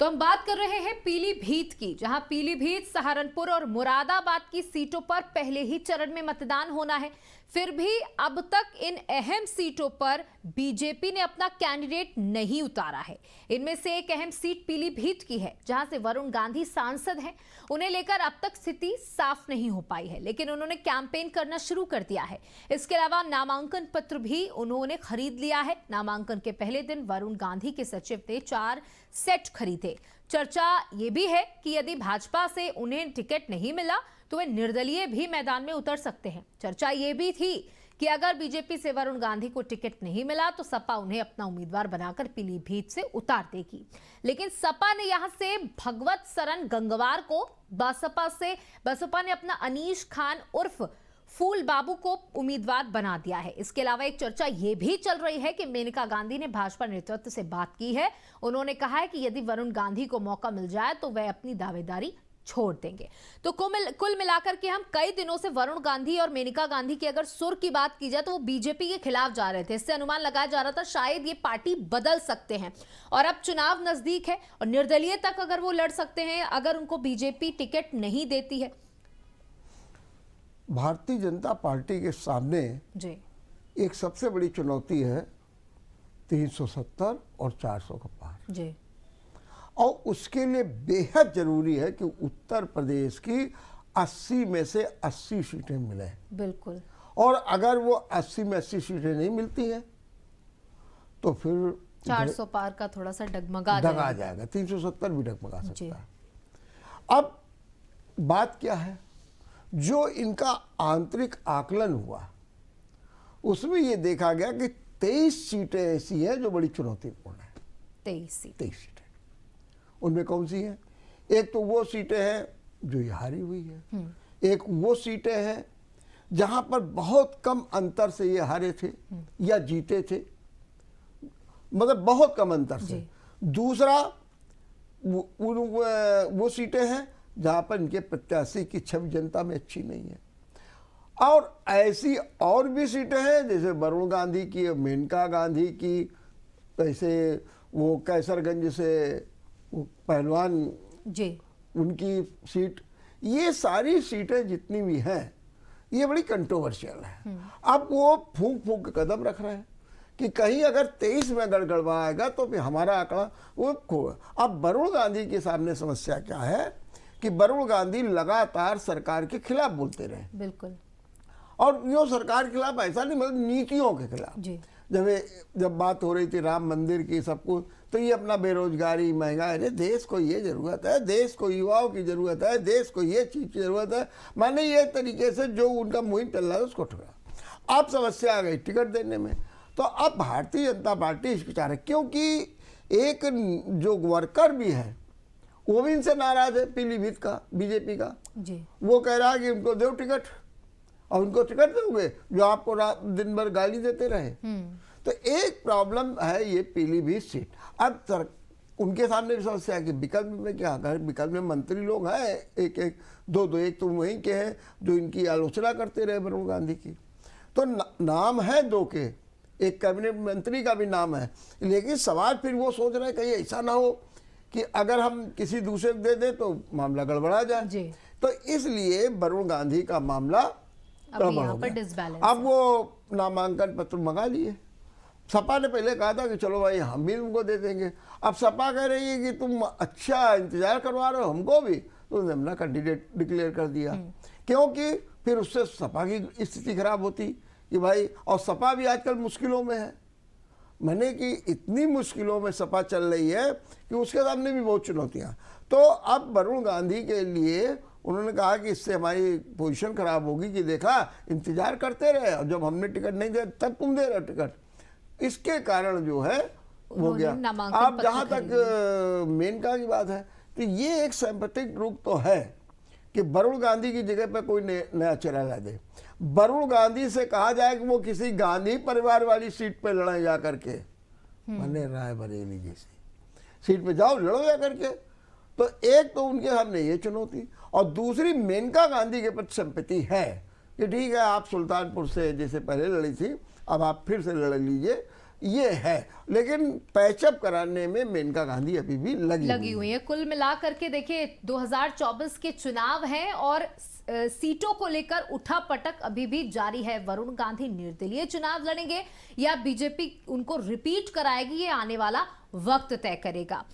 तो हम बात कर रहे हैं पीलीभीत की, जहां पीलीभीत, सहारनपुर और मुरादाबाद की सीटों पर पहले ही चरण में मतदान होना है। फिर भी अब तक इन अहम सीटों पर बीजेपी ने अपना कैंडिडेट नहीं उतारा है। इनमें से एक अहम सीट पीलीभीत की है, जहां से वरुण गांधी सांसद हैं। उन्हें लेकर अब तक स्थिति साफ नहीं हो पाई है, लेकिन उन्होंने कैंपेन करना शुरू कर दिया है। इसके अलावा नामांकन पत्र भी उन्होंने खरीद लिया है। नामांकन के पहले दिन वरुण गांधी के सचिव ने 4 सेट खरीदे। चर्चा ये भी है कि यदि भाजपा से उन्हें टिकट नहीं मिला तो वे निर्दलीय भी मैदान में उतर सकते हैं। चर्चा ये भी थी कि अगर बीजेपी से वरुण गांधी को टिकट नहीं मिला तो सपा उन्हें अपना उम्मीदवार बनाकर पीलीभीत से उतार देगी। लेकिन सपा ने यहां से भगवत सरन गंगवार को, बसपा ने अपना अनीश खान उर्फ फूल बाबू को उम्मीदवार बना दिया है। इसके अलावा एक चर्चा यह भी चल रही है कि मेनका गांधी ने भाजपा नेतृत्व से बात की है। उन्होंने कहा है कि यदि वरुण गांधी को मौका मिल जाए तो वह अपनी दावेदारी छोड़ देंगे। तो कुल मिलाकर के हम कई दिनों से वरुण गांधी और मेनका गांधी की अगर सुर की बात की जाए तो वो बीजेपी के खिलाफ जा रहे थे। इससे अनुमान लगाया जा रहा था शायद ये पार्टी बदल सकते हैं। और अब चुनाव नजदीक है और निर्दलीय तक अगर वो लड़ सकते हैं अगर उनको बीजेपी टिकट नहीं देती है। भारतीय जनता पार्टी के सामने जी एक सबसे बड़ी चुनौती है 370 और 400 का पार जी, और उसके लिए बेहद जरूरी है कि उत्तर प्रदेश की 80 में से 80 सीटें मिले। बिल्कुल। और अगर वो 80 में 80 सीटें नहीं मिलती हैं तो फिर 400 पार का थोड़ा सा डगमगा जाएगा। 370 भी डगमगा सकता है। अब बात क्या है, जो इनका आंतरिक आकलन हुआ उसमें ये देखा गया कि 23 सीटें ऐसी हैं जो बड़ी चुनौतीपूर्ण है। 23 सीटें उनमें कौन सी हैं? एक तो वो सीटें हैं जो ये हारी हुई है, एक वो सीटें हैं जहां पर बहुत कम अंतर से ये हारे थे या जीते थे, मतलब बहुत कम अंतर से। दूसरा वो सीटें हैं जहां पर इनके प्रत्याशी की छवि जनता में अच्छी नहीं है। और ऐसी और भी सीटें हैं जैसे वरुण गांधी की, मेनका गांधी की, ऐसे वो कैसरगंज से वो पहलवान जी, उनकी सीट, ये सारी सीटें जितनी भी हैं ये बड़ी कंट्रोवर्शियल है। अब वो फूंक फूंक के कदम रख रहे हैं कि कहीं अगर 23 में गड़बड़ाएगा तो फिर हमारा आंकड़ा वो खो। अब वरुण गांधी के सामने समस्या क्या है कि वरुण गांधी लगातार सरकार के खिलाफ बोलते रहे। बिल्कुल। और यो सरकार के खिलाफ ऐसा नहीं, मतलब नीतियों के खिलाफ। जब बात हो रही थी राम मंदिर की, सब कुछ, तो ये अपना बेरोजगारी, महंगाई, अरे देश को ये जरूरत है, देश को युवाओं की जरूरत है, देश को ये चीज की जरूरत है, माने ये तरीके से जो उनका मुहिम चल रहा है उसको ठुकरा। अब समस्या आ गई टिकट देने में। तो अब भारतीय जनता पार्टी हिचकिचा है, क्योंकि एक जो वर्कर भी है वो भी इनसे नाराज है, पीलीभीत का, बीजेपी का जी। वो कह रहा है कि उनको दो टिकट, और उनको टिकट दोगे जो आपको रात दिन भर गाली देते रहे। तो एक प्रॉब्लम है ये पीलीभीत सीट। अब उनके सामने भी समस्या है कि विकल्प में क्या, अगर विकल्प में मंत्री लोग हैं एक एक दो, एक तो वहीं के हैं जो इनकी आलोचना करते रहे वरुण गांधी की, तो नाम है 2 के, एक कैबिनेट मंत्री का भी नाम है। लेकिन सवाल फिर वो सोच रहे हैं कहीं ऐसा ना हो कि अगर हम किसी दूसरे को दे दें तो मामला गड़बड़ा जाए। तो इसलिए वरुण गांधी का मामला गड़बड़ हो गया। अब वो नामांकन पत्र मंगा लिए। सपा ने पहले कहा था कि चलो भाई हम भी तुमको दे देंगे। अब सपा कह रही है कि तुम अच्छा इंतजार करवा रहे हो हमको भी, तो उन्होंने अपना कैंडिडेट डिक्लेयर कर दिया। क्योंकि फिर उससे सपा की स्थिति खराब होती कि भाई, और सपा भी आजकल मुश्किलों में है, मैंने कि इतनी मुश्किलों में सपा चल रही है कि उसके सामने भी बहुत चुनौतियां। तो अब वरुण गांधी के लिए उन्होंने कहा कि इससे हमारी पोजीशन खराब होगी कि देखा इंतजार करते रहे और जब हमने टिकट नहीं दिया तब तुम दे रहे टिकट। इसके कारण जो है हो गया। अब जहां तक मेनका की बात है तो ये एक सिंपैथेटिक ग्रुप तो है कि वरुण गांधी की जगह पे कोई नया चेहरा ला दे। वरुण गांधी से कहा जाए कि वो किसी गांधी परिवार वाली सीट पे लड़े जा करके, मैंने रायबरेली जैसी सीट पे जाओ लड़ो जा करके। तो एक तो उनके सामने ये चुनौती, और दूसरी मेनका गांधी के प्रति सिंपैथी है कि ठीक है आप सुल्तानपुर से जैसे पहले लड़ी थी अब आप फिर से लड़ लीजिए, ये है, लेकिन पैचअप कराने में मेनका गांधी अभी भी लगी हुई है। कुल मिला करके देखिए 2024 के चुनाव हैं और सीटों को लेकर उठापटक अभी भी जारी है। वरुण गांधी निर्दलीय चुनाव लड़ेंगे या बीजेपी उनको रिपीट कराएगी, ये आने वाला वक्त तय करेगा।